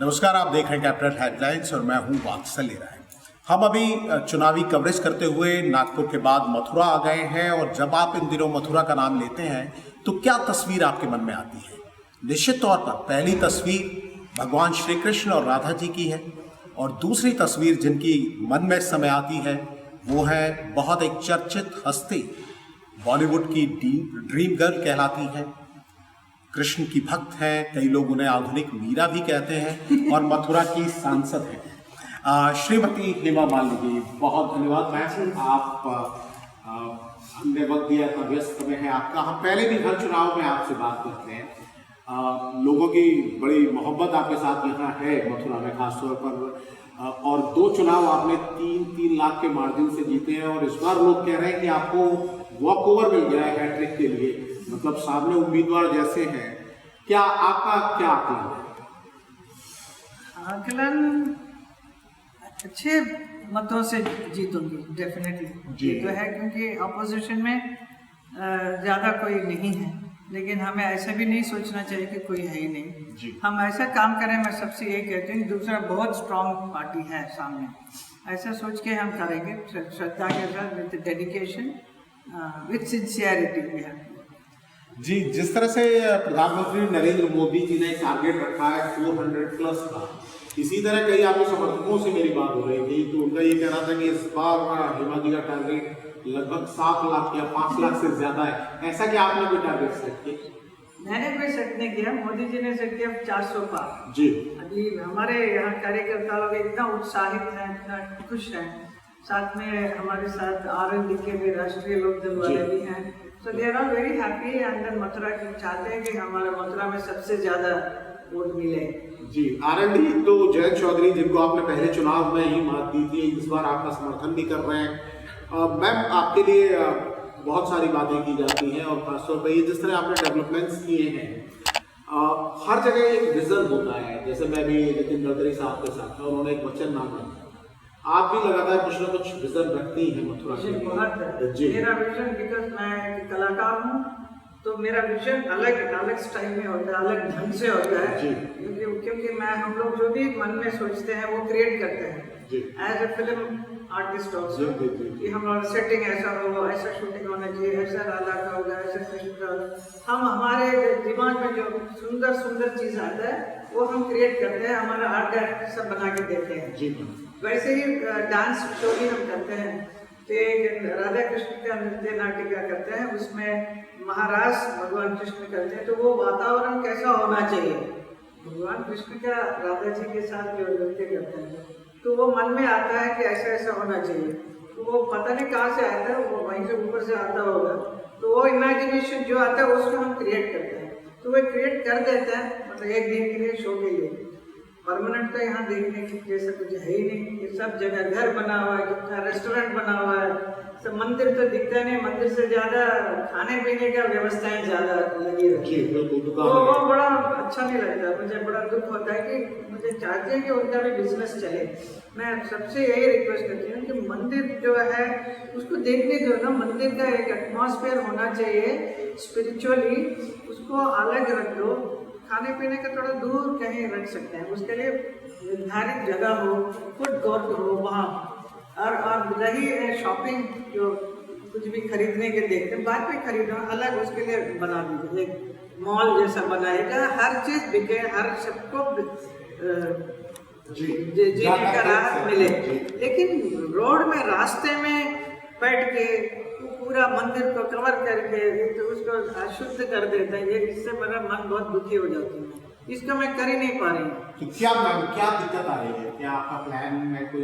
नमस्कार, आप देख रहे हैं कैपिटल हेडलाइंस और मैं हूं वात्सल्य राय। हम अभी चुनावी कवरेज करते हुए नागपुर के बाद मथुरा आ गए हैं और जब आप इन दिनों मथुरा का नाम लेते हैं तो क्या तस्वीर आपके मन में आती है? निश्चित तौर पर पहली तस्वीर भगवान श्री कृष्ण और राधा जी की है और दूसरी तस्वीर जिनकी मन में इस समय आती है वो है बहुत एक चर्चित हस्ती, बॉलीवुड की ड्रीम गर्ल कहलाती है, कृष्ण की भक्त हैं, कई लोग उन्हें आधुनिक मीरा भी कहते हैं और मथुरा की सांसद हैं श्रीमती हेमा मालिनी जी। बहुत धन्यवाद मैम, आप हमने वक्त दिया, इतना व्यस्त समय है आपका। हम पहले भी हर चुनाव में आपसे बात करते हैं, लोगों की बड़ी मोहब्बत आपके साथ यहाँ है मथुरा में खासतौर पर, और 2 चुनाव आपने 3 लाख के मार्जिन से जीते हैं और इस बार लोग कह रहे हैं कि आपको वॉक ओवर मिल गया है हैट्रिक के लिए, मतलब सामने उम्मीदवार जैसे हैं। क्या आपका क्या आकलन है? आकलन अच्छे मतों से जीतूंगी डेफिनेटली, ये तो है क्योंकि अपोजिशन में ज़्यादा कोई नहीं है, लेकिन हमें ऐसा भी नहीं सोचना चाहिए कि कोई है ही नहीं। हम ऐसा काम करें, मैं सबसे यही कहती हूँ, दूसरा बहुत स्ट्रांग पार्टी है सामने, ऐसा सोच के हम करेंगे श्रद्धा के साथ, विद डेडिकेशन, विद सिंसियरिटी भी है। जी, जिस तरह से प्रधानमंत्री नरेंद्र मोदी जी ने टारगेट रखा है 400+ का, इसी तरह कई आपके समर्थकों से मेरी बात हो रही थी तो उनका ये कहना था कि इस बार हेमा जी का टारगेट लगभग 7 लाख या 5 लाख से ज्यादा है। ऐसा क्या आपने कोई टारगेट सेट किया? मैंने कोई सेट नहीं किया, मोदी जी ने सेट किया 400 पार। जी, अभी हमारे यहाँ कार्यकर्ता लोग इतना उत्साहित हैं, इतना खुश हैं, साथ में हमारे साथ RND के भी राष्ट्रीय लोकदल वाले भी हैं, so they are very happy and Mathura के चाहते हैं कि हमारे मथुरा में सबसे ज्यादा वोट मिले। जी, RND तो जयंत चौधरी जिनको आपने पहले चुनाव में ही मात दी थी, इस बार आपका समर्थन भी कर रहे हैं। मैम, आपके लिए बहुत सारी बातें की जाती हैं और खासतौर पर ये जिस तरह आपने डेवलपमेंट्स किए हैं, हर जगह एक विजन होता है। जैसे मैं भी नितिन गडकरी साहब के साथ था, उन्होंने एक वचन मांगा, आप भी लगातार कुछ ना कुछ विजन रखती हैं मथुरा के लिए। बहुत जी, मेरा विजन, बिकॉज मैं एक कलाकार हूँ तो मेरा विजन अलग स्टाइल में होता है, अलग ढंग से होता है, क्योंकि मैं हम लोग जो भी मन में सोचते हैं वो क्रिएट करते हैं as a film artist also, कि हमारा सेटिंग ऐसा हो, ऐसा शूटिंग होना चाहिए, ऐसा राधा का होगा, ऐसा कृष्ण का, हम हमारे दिमाग में जो सुंदर चीज आता है वो हम क्रिएट करते हैं, हमारा आर्ट डायरेक्टर सब बना के देते हैं। वैसे ही डांस शो भी हम करते हैं, तो एक राधा कृष्ण का नृत्य नाटिका करते हैं, उसमें महाराज भगवान कृष्ण करते हैं, तो वो वातावरण कैसा होना चाहिए, भगवान कृष्ण का राधा जी के साथ जो नृत्य करते हैं तो वो मन में आता है कि ऐसा होना चाहिए, तो वो पता नहीं कहाँ से आता है, वो वहीं से ऊपर से आता होगा, तो वो इमेजिनेशन जो आता है उसको हम क्रिएट करते हैं, तो वो क्रिएट कर देते हैं, मतलब एक दिन के लिए, शो के लिए। परमानेंट तो यहाँ देखने की जैसा कुछ है ही नहीं, ये सब जगह घर बना हुआ है, कितना रेस्टोरेंट बना हुआ है, सब मंदिर तो दिखता नहीं, मंदिर से ज्यादा खाने पीने का व्यवस्थाएं ज्यादा लगी रहती है, तो वो बड़ा अच्छा नहीं लगता, मुझे बड़ा दुख होता है कि मुझे चाहते हैं कि उनका भी बिजनेस चले। मैं सबसे यही रिक्वेस्ट करती हूँ कि मंदिर जो है उसको देखने दो ना, मंदिर का एक एटमॉस्फेयर होना चाहिए स्पिरिचुअली, उसको अलग रख दो, खाने पीने का थोड़ा दूर कहीं रख सकते हैं, उसके लिए निर्धारित जगह हो, फूड कोर्ट हो वहाँ, और रही शॉपिंग, जो कुछ भी खरीदने के देखते हैं बाद में खरीदो, अलग उसके लिए बना दीजिए, एक मॉल जैसा बनाएगा, हर चीज बिके, हर सबको जीने का राहत मिले, लेकिन रोड में रास्ते में बैठ के पूरा मंदिर को कवर करके तो उसको अशुद्ध कर देता है, ये इससे मेरा मन बहुत दुखी हो जाता है, इसको मैं कर ही नहीं पा रही हूँ। तो क्या दिक्कत आ रही है? क्या आपका प्लान में कोई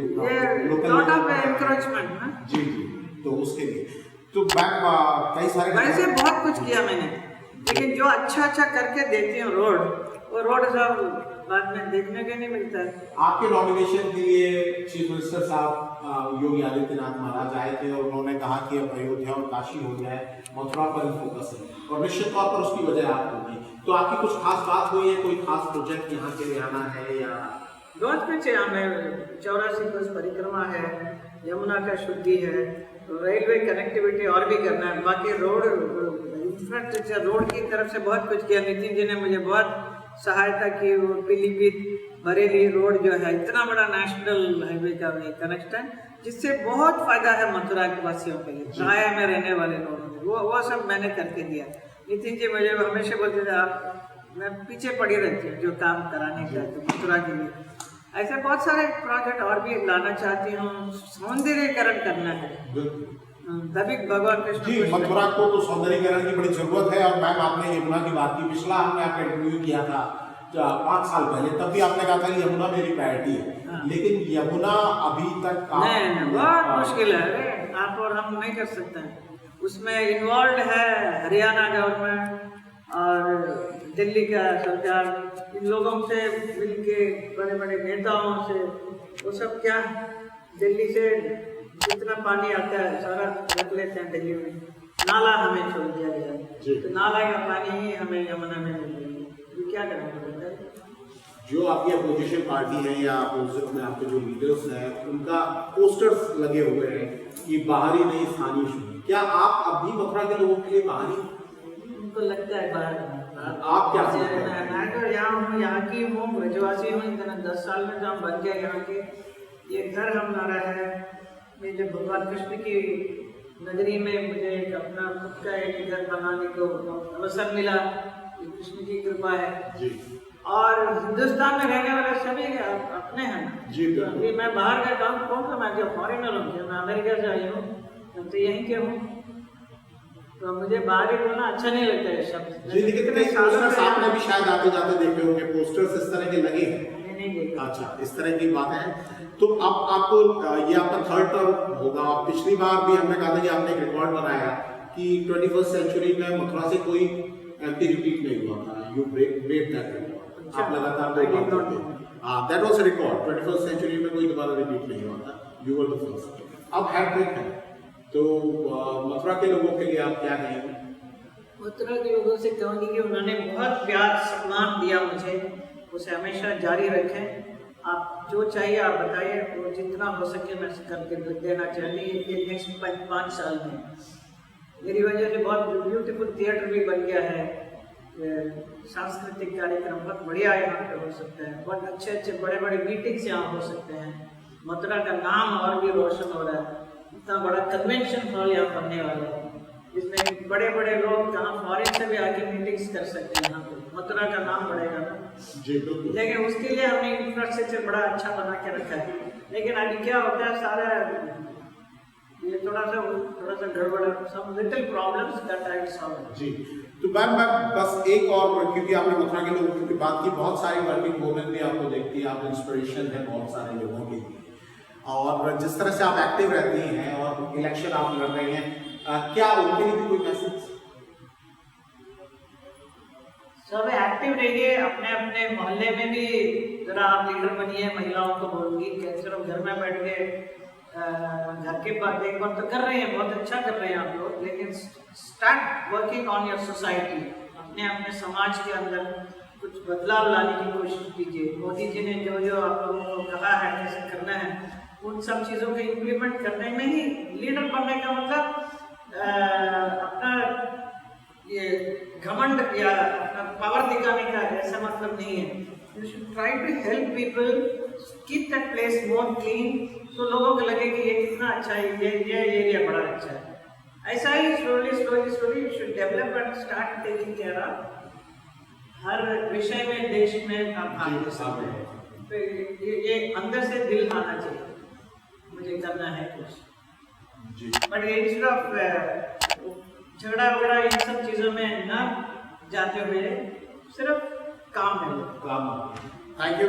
लॉट ऑफ एनकरेजमेंट ना? जी, तो उसके लिए तो मैम कई सारे वैसे बहुत कुछ किया मैंने, लेकिन जो अच्छा करके देती हूँ वो रोड सब बाद में देखने के नहीं मिलता है। आपके नॉमिनेशन के लिए चीफ मिनिस्टर साहब योगी आदित्यनाथ महाराज आए थे और उन्होंने कहा कि अब अयोध्या और काशी हो जाए, मथुरा पर ही फोकस है, और निश्चित तौर पर उसकी वजह आप होगी, तो आपकी कुछ खास बात हुई है, कोई खास प्रोजेक्ट यहाँ के लिए आना है या? बहुत कुछ है, हमें 84 कोस परिक्रमा है, यमुना का शुद्धि है, रेलवे कनेक्टिविटी और भी करना है, बाकी रोड इंफ्रास्ट्रक्चर रोड की तरफ से बहुत कुछ किया। नितिन जी ने मुझे बहुत सहायता की, वो पीलीभीत बरेली रोड जो है इतना बड़ा नेशनल हाईवे का कनेक्शन, जिससे बहुत फायदा है मथुरा के वासियों के लिए, राया में रहने वाले लोगों को। वो सब मैंने करके दिया। नितिन जी मुझे हमेशा बोलते थे आप, मैं पीछे पड़ी रहती हूँ जो काम कराने का तो मथुरा के लिए। ऐसे बहुत सारे प्रोजेक्ट और भी लाना चाहती हूँ, सौंदर्यीकरण करना है तभी भगवान कृष्ण जी। मथुरा को तो सौंदर्यीकरण की बड़ी जरूरत है। और मैम आपने यमुना की बात की, पिछला हमने आपका इंटरव्यू किया था 5 साल पहले, तब भी आपने कहा था कि यमुना मेरी प्रायोरिटी है। हाँ। लेकिन यमुना अभी तक नहीं, बहुत मुश्किल है। अरे आप और हम नहीं कर सकते हैं। उसमें इन्वॉल्व है हरियाणा गवर्नमेंट और दिल्ली का सरकार, इन लोगों से मिलके बड़े बड़े नेताओं से। वो सब क्या, दिल्ली से जितना पानी आता है सारा रख लेते हैं दिल्ली में, नाला हमें छोड़ दिया गया, तो नाला का पानी ही हमें यमुना में मिल रही है। ये क्या करना पड़ता है? जो आपकी अपोजिशन पार्टी है या अपोजिट में आपके जो लीडर्स हैं, उनका पोस्टर्स लगे हुए हैं कि बाहरी नहीं स्थानीय शुरू। क्या आप अब भी मथुरा के लोगों के लिए बाहरी? उनको लगता है बाहर। आप क्या सोचते हैं? मैं तो यहाँ हूँ, यहाँ की हूँ, ब्रजवासी हूँ। इतना 10 साल में जो हम बन गए यहाँ के, ये घर हमारा है। मैं जब भगवान कृष्ण की नगरी में मुझे एक अपना खुद का एक घर बनाने को अवसर मिला, ये कृष्ण की कृपा है जी। और हिंदुस्तान में रहने वाले सभी अपने हैं जी। तो अभी मैं बाहर का काम कौन सा, मैं जो फॉरेनर हूँ, मैं अमेरिका से आई हूँ, तो यहीं के हूँ, तो मुझे बाहर ही बोलना अच्छा नहीं लगता है शब्द। जी, लेकिन कई पोस्टर्स आपने भी शायद आते जाते देखे होंगे, पोस्टर्स इस तरह के लगे हैं। अच्छा, इस तरह की बातें हैं। तो अब आपको ये आपका 3rd टर्म होगा। पिछली बार भी हमने कहा था कि आपने एक रिकॉर्ड बनाया कि 21st सेंचुरी में मथुरा से कोई एमपी रिपीट नहीं हुआ था। You break that record. आप लगातार that was a record. 21st century में कोई दोबारा रिपीट नहीं हुआ था। You were the first. अब हैट्रिक है, तो मथुरा के लोगों के लिए आप क्या कहेंगे? मथुरा के लोगों से कहूँगी कि उन्होंने बहुत प्यार सम्मान दिया मुझे, उसे हमेशा जारी रखें। आप जो चाहिए आप बताइए, वो जितना हो सके मैं करके देना चाहिए। ये नेक्स्ट 5 साल में मेरी वजह से बहुत ब्यूटीफुल थिएटर भी बन गया है, सांस्कृतिक कार्यक्रम बहुत बढ़िया यहाँ पे हो सकते हैं, बहुत अच्छे अच्छे बड़े बड़े मीटिंग्स यहाँ हो सकते हैं। मथुरा का नाम और भी रोशन हो रहा है। इतना बड़ा कन्वेंशन हॉल यहाँ बनने वाला है, जिसमें बड़े बड़े लोग कहाँ फॉरेन से भी आके मीटिंग्स कर सकते हैं। यहाँ पे मथुरा का नाम बढ़ेगा ना जी, बिल्कुल। लेकिन उसके लिए हमने इंफ्रास्ट्रक्चर बड़ा अच्छा बना के रखा है। लेकिन अभी क्या होता है, सारा ये थोड़ा सा गड़बड़ है, some little problems that I solve. जी। तो मैम मैं बस एक और, क्योंकि आपने मथुरा के लोगों की बात की, बहुत सारी वर्किंग वुमेन भी आपको देखती है, आप इंस्पिरेशन है बहुत सारे लोगों के लिए, और जिस तरह से आप एक्टिव रहती हैं और इलेक्शन आप लड़ रही हैं, क्या उनके लिए भी कोई मैसेज? सब एक्टिव रहिए, अपने अपने मोहल्ले में भी जरा आप लीडर बनिए। महिलाओं को बोलूँगी कि सिर्फ घर में बैठ के घर के बाद देखभाल तो कर रहे हैं, बहुत अच्छा कर रहे हैं आप लोग, लेकिन start working on your society. अपने समाज के अंदर कुछ बदलाव लाने की कोशिश कीजिए। मोदी जी ने जो जो आप लोगों को कहा है कैसे करना है, उन सब चीज़ों को इम्प्लीमेंट करने में ही लीडर बनने का मतलब अपना ये घमंड या अपना पावर दिखाने का ऐसा मतलब नहीं है। You should try to help people, keep that place more clean, तो लोगों को लगे कि ये कितना अच्छा है, ये एरिया बड़ा अच्छा है। ऐसा ही slowly you should develop and start taking care of हर विषय में देश में आप आगे दे सकते हैं। तो ये अंदर से दिल आना चाहिए, मुझे करना है कुछ। बट इंस्टेड ऑफ झगड़ा वगड़ा इन सब चीज़ों में न जाते हुए सिर्फ काम है। Thank you.